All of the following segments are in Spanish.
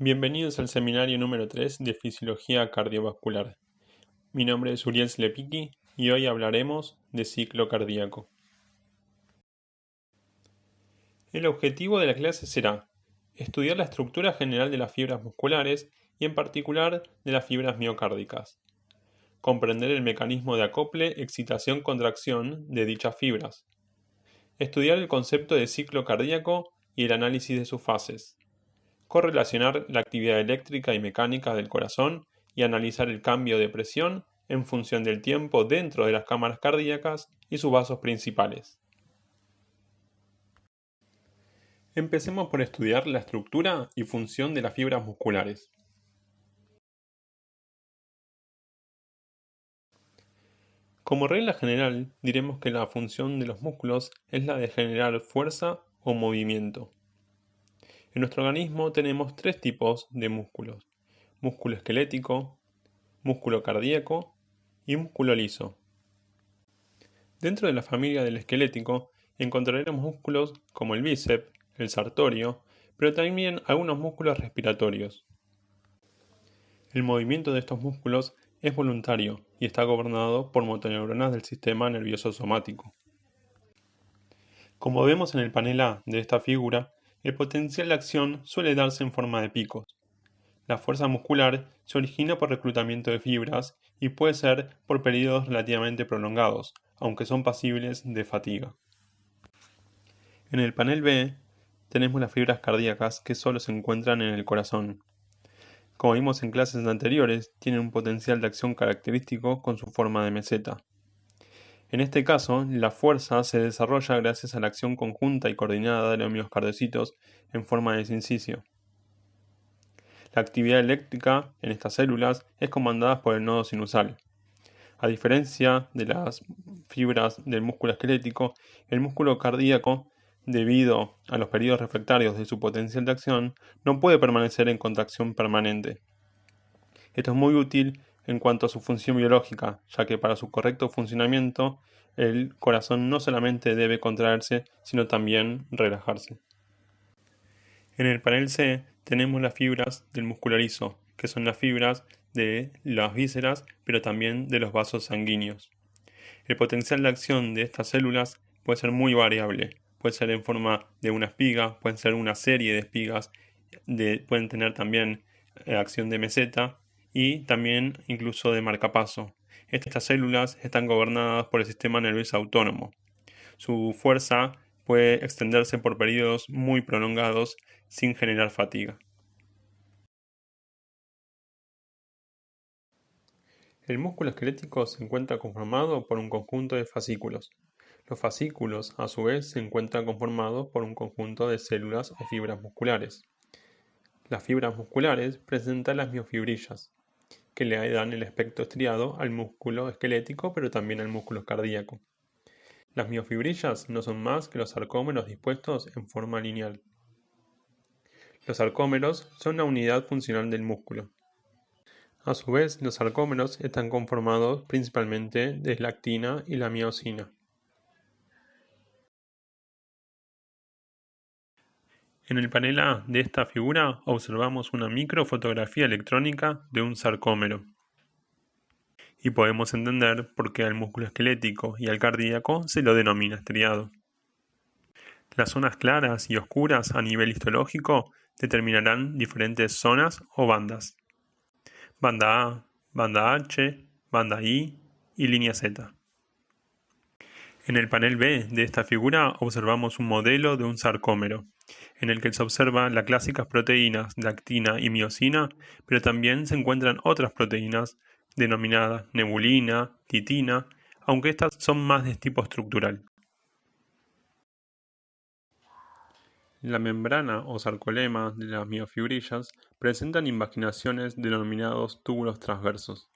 Bienvenidos al seminario número 3 de Fisiología Cardiovascular. Mi nombre es Uriel Slepiki y hoy hablaremos de ciclo cardíaco. El objetivo de la clase será estudiar la estructura general de las fibras musculares y en particular de las fibras miocárdicas, comprender el mecanismo de acople, excitación, contracción de dichas fibras, estudiar el concepto de ciclo cardíaco y el análisis de sus fases, correlacionar la actividad eléctrica y mecánica del corazón y analizar el cambio de presión en función del tiempo dentro de las cámaras cardíacas y sus vasos principales. Empecemos por estudiar la estructura y función de las fibras musculares. Como regla general, diremos que la función de los músculos es la de generar fuerza o movimiento. En nuestro organismo tenemos tres tipos de músculos: músculo esquelético, músculo cardíaco y músculo liso. Dentro de la familia del esquelético encontraremos músculos como el bíceps, el sartorio, pero también algunos músculos respiratorios. El movimiento de estos músculos es voluntario y está gobernado por motoneuronas del sistema nervioso somático. Como vemos en el panel A de esta figura, el potencial de acción suele darse en forma de picos. La fuerza muscular se origina por reclutamiento de fibras y puede ser por periodos relativamente prolongados, aunque son pasibles de fatiga. En el panel B tenemos las fibras cardíacas que solo se encuentran en el corazón. Como vimos en clases anteriores, tienen un potencial de acción característico con su forma de meseta. En este caso, la fuerza se desarrolla gracias a la acción conjunta y coordinada de los miocardiocitos en forma de sincicio. La actividad eléctrica en estas células es comandada por el nodo sinusal. A diferencia de las fibras del músculo esquelético, el músculo cardíaco, debido a los periodos refractarios de su potencial de acción, no puede permanecer en contracción permanente. Esto es muy útil en cuanto a su función biológica, ya que para su correcto funcionamiento, el corazón no solamente debe contraerse, sino también relajarse. En el panel C tenemos las fibras del músculo liso, que son las fibras de las vísceras, pero también de los vasos sanguíneos. El potencial de acción de estas células puede ser muy variable. Puede ser en forma de una espiga, pueden ser una serie de espigas, pueden tener también acción de meseta y también incluso de marcapaso. Estas células están gobernadas por el sistema nervioso autónomo. Su fuerza puede extenderse por periodos muy prolongados sin generar fatiga. El músculo esquelético se encuentra conformado por un conjunto de fascículos. Los fascículos, a su vez, se encuentran conformados por un conjunto de células o fibras musculares. Las fibras musculares presentan las miofibrillas, que le dan el aspecto estriado al músculo esquelético, pero también al músculo cardíaco. Las miofibrillas no son más que los sarcómeros dispuestos en forma lineal. Los sarcómeros son una unidad funcional del músculo. A su vez, los sarcómeros están conformados principalmente de la actina y la miosina. En el panel A de esta figura observamos una microfotografía electrónica de un sarcómero. Y podemos entender por qué al músculo esquelético y al cardíaco se lo denomina estriado. Las zonas claras y oscuras a nivel histológico determinarán diferentes zonas o bandas. Banda A, banda H, banda I y línea Z. En el panel B de esta figura observamos un modelo de un sarcómero, en el que se observan las clásicas proteínas de actina y miosina, pero también se encuentran otras proteínas denominadas nebulina, titina, aunque estas son más de tipo estructural. La membrana o sarcolema de las miofibrillas presentan invaginaciones denominados túbulos transversos.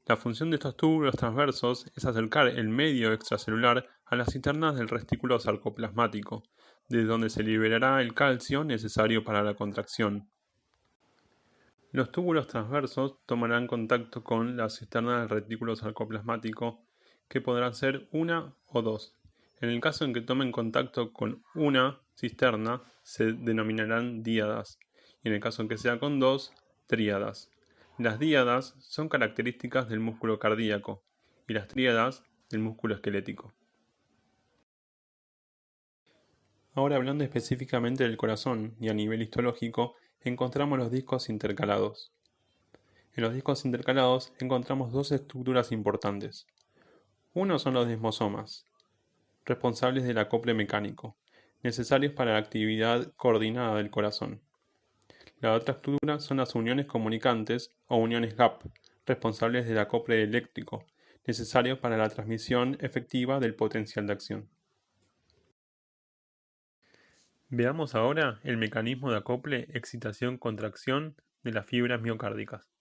La función de estos túbulos transversos es acercar el medio extracelular a las cisternas del restículo sarcoplasmático, desde donde se liberará el calcio necesario para la contracción. Los túbulos transversos tomarán contacto con las cisternas del retículo sarcoplasmático, que podrán ser una o dos. En el caso en que tomen contacto con una cisterna, se denominarán díadas, y en el caso que sea con 2, tríadas. Las díadas son características del músculo cardíaco y las tríadas del músculo esquelético. Ahora hablando específicamente del corazón y a nivel histológico, encontramos los discos intercalados. En los discos intercalados encontramos dos estructuras importantes. Uno son los desmosomas, responsables del acople mecánico, necesarios para la actividad coordinada del corazón. La otra estructura son las uniones comunicantes o uniones gap, responsables del acople eléctrico, necesarios para la transmisión efectiva del potencial de acción. Veamos ahora el mecanismo de acople excitación-contracción de las fibras miocárdicas.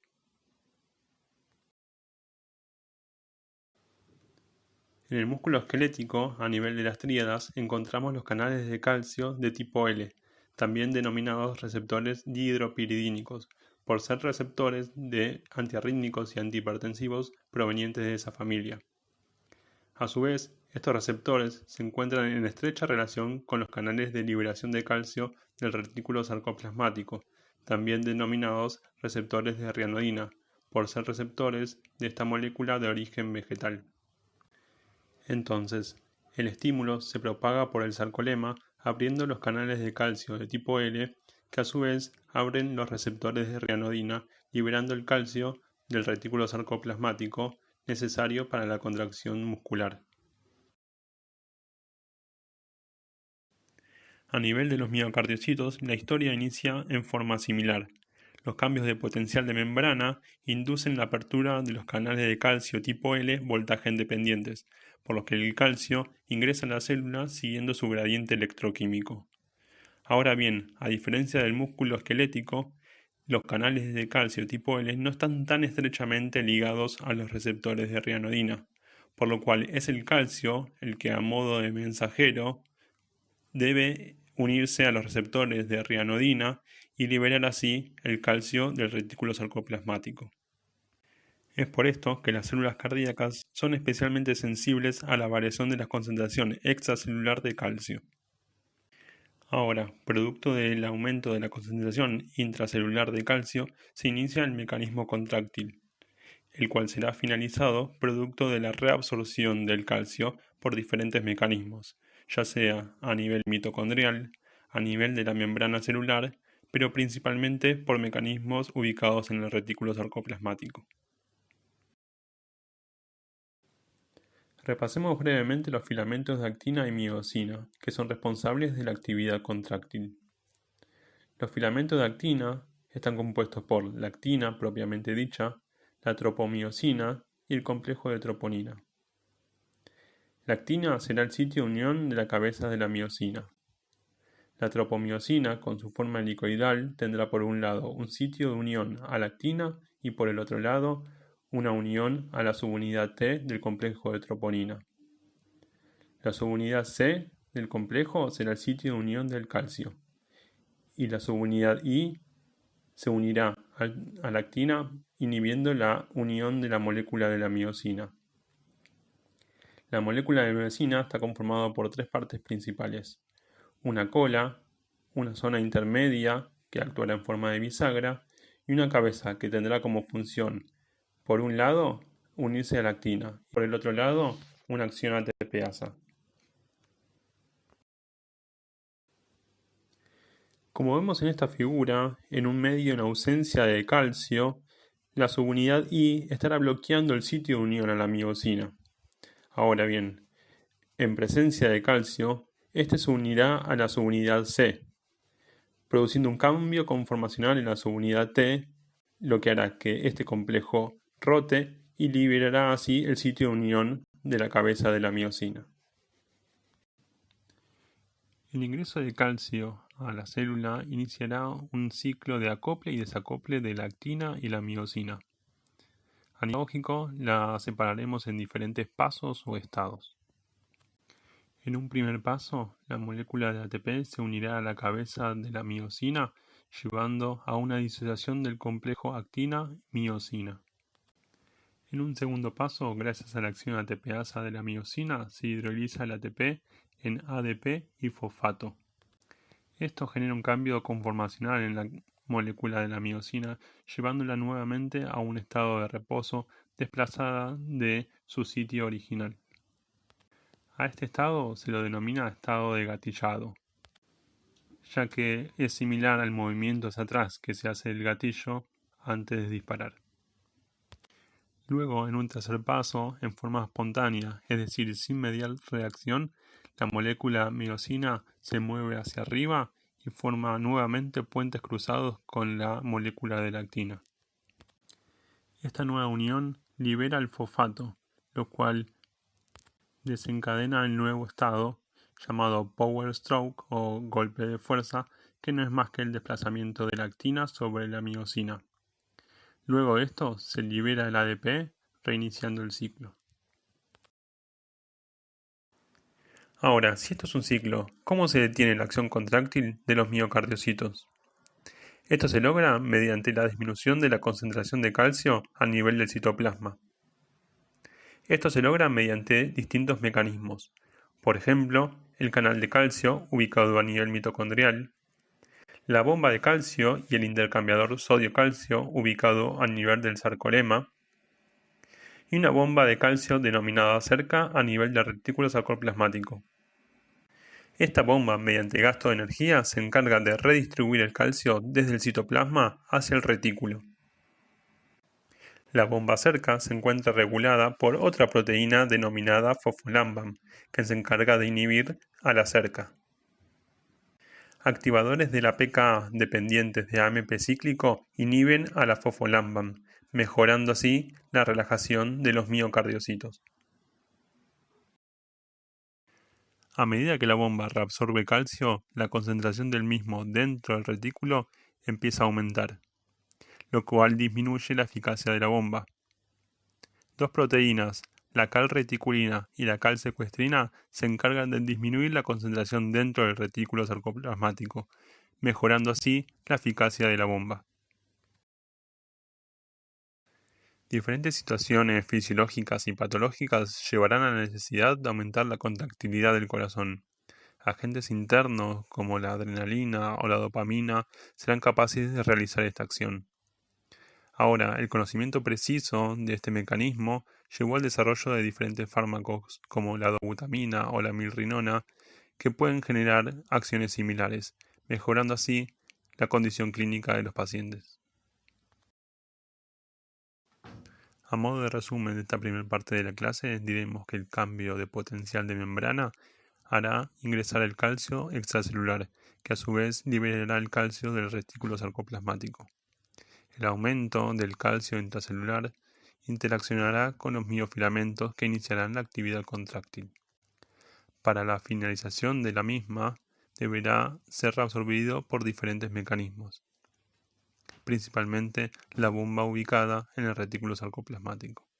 En el músculo esquelético, a nivel de las tríadas, encontramos los canales de calcio de tipo L, también denominados receptores dihidropiridínicos, por ser receptores de antiarrítmicos y antihipertensivos provenientes de esa familia. A su vez, estos receptores se encuentran en estrecha relación con los canales de liberación de calcio del retículo sarcoplasmático, también denominados receptores de rianodina, por ser receptores de esta molécula de origen vegetal. Entonces, el estímulo se propaga por el sarcolema abriendo los canales de calcio de tipo L, que a su vez abren los receptores de rianodina, liberando el calcio del retículo sarcoplasmático necesario para la contracción muscular. A nivel de los miocardiocitos, la historia inicia en forma similar. Los cambios de potencial de membrana inducen la apertura de los canales de calcio tipo L voltaje independientes, por lo que el calcio ingresa a la célula siguiendo su gradiente electroquímico. Ahora bien, a diferencia del músculo esquelético, los canales de calcio tipo L no están tan estrechamente ligados a los receptores de rianodina, por lo cual es el calcio el que a modo de mensajero debe unirse a los receptores de rianodina y liberar así el calcio del retículo sarcoplasmático. Es por esto que las células cardíacas son especialmente sensibles a la variación de la concentración extracelular de calcio. Ahora, producto del aumento de la concentración intracelular de calcio, se inicia el mecanismo contráctil, el cual será finalizado producto de la reabsorción del calcio por diferentes mecanismos, ya sea a nivel mitocondrial, a nivel de la membrana celular, pero principalmente por mecanismos ubicados en el retículo sarcoplasmático. Repasemos brevemente los filamentos de actina y miosina, que son responsables de la actividad contráctil. Los filamentos de actina están compuestos por la actina propiamente dicha, la tropomiosina y el complejo de troponina. La actina será el sitio de unión de la cabeza de la miosina. La tropomiosina, con su forma helicoidal, tendrá por un lado un sitio de unión a la actina y por el otro lado una unión a la subunidad T del complejo de troponina. La subunidad C del complejo será el sitio de unión del calcio y la subunidad I se unirá a la actina inhibiendo la unión de la molécula de la miosina. La molécula de miosina está conformada por tres partes principales: una cola, una zona intermedia que actuará en forma de bisagra y una cabeza que tendrá como función, por un lado, unirse a la actina y por el otro lado, una acción ATPasa. Como vemos en esta figura, en un medio en ausencia de calcio, la subunidad I estará bloqueando el sitio de unión a la miosina. Ahora bien, en presencia de calcio, este se unirá a la subunidad C, produciendo un cambio conformacional en la subunidad T, lo que hará que este complejo rote y liberará así el sitio de unión de la cabeza de la miosina. El ingreso de calcio a la célula iniciará un ciclo de acople y desacople de la actina y la miosina. A nivel lógico, la separaremos en diferentes pasos o estados. En un primer paso, la molécula de ATP se unirá a la cabeza de la miosina, llevando a una disociación del complejo actina-miosina. En un segundo paso, gracias a la acción ATPasa de la miosina, se hidroliza el ATP en ADP y fosfato. Esto genera un cambio conformacional en la molécula de la miosina, llevándola nuevamente a un estado de reposo desplazada de su sitio original. A este estado se lo denomina estado de gatillado, ya que es similar al movimiento hacia atrás que se hace del gatillo antes de disparar. Luego, en un tercer paso, en forma espontánea, es decir, sin mediar reacción, la molécula miosina se mueve hacia arriba y forma nuevamente puentes cruzados con la molécula de la actina. Esta nueva unión libera el fosfato, lo cual desencadena el nuevo estado, llamado power stroke o golpe de fuerza, que no es más que el desplazamiento de la actina sobre la miosina. Luego de esto se libera el ADP, reiniciando el ciclo. Ahora, si esto es un ciclo, ¿cómo se detiene la acción contráctil de los miocardiocitos? Esto se logra mediante la disminución de la concentración de calcio a nivel del citoplasma. Esto se logra mediante distintos mecanismos. Por ejemplo, el canal de calcio ubicado a nivel mitocondrial, la bomba de calcio y el intercambiador sodio-calcio ubicado a nivel del sarcolema, y una bomba de calcio denominada cerca a nivel del retículo sarcoplasmático. Esta bomba, mediante gasto de energía, se encarga de redistribuir el calcio desde el citoplasma hacia el retículo. La bomba cerca se encuentra regulada por otra proteína denominada fosfolambam, que se encarga de inhibir a la cerca. Activadores de la pKa dependientes de AMP cíclico inhiben a la fosfolambam, mejorando así la relajación de los miocardiocitos. A medida que la bomba reabsorbe calcio, la concentración del mismo dentro del retículo empieza a aumentar, lo cual disminuye la eficacia de la bomba. Dos proteínas, la calreticulina y la calsecuestrina, se encargan de disminuir la concentración dentro del retículo sarcoplasmático, mejorando así la eficacia de la bomba. Diferentes situaciones fisiológicas y patológicas llevarán a la necesidad de aumentar la contractilidad del corazón. Agentes internos como la adrenalina o la dopamina serán capaces de realizar esta acción. Ahora, el conocimiento preciso de este mecanismo llevó al desarrollo de diferentes fármacos como la dobutamina o la milrinona que pueden generar acciones similares, mejorando así la condición clínica de los pacientes. A modo de resumen de esta primera parte de la clase, diremos que el cambio de potencial de membrana hará ingresar el calcio extracelular, que a su vez liberará el calcio del retículo sarcoplasmático. El aumento del calcio intracelular interaccionará con los miofilamentos que iniciarán la actividad contráctil. Para la finalización de la misma, deberá ser reabsorbido por diferentes mecanismos, principalmente la bomba ubicada en el retículo sarcoplasmático.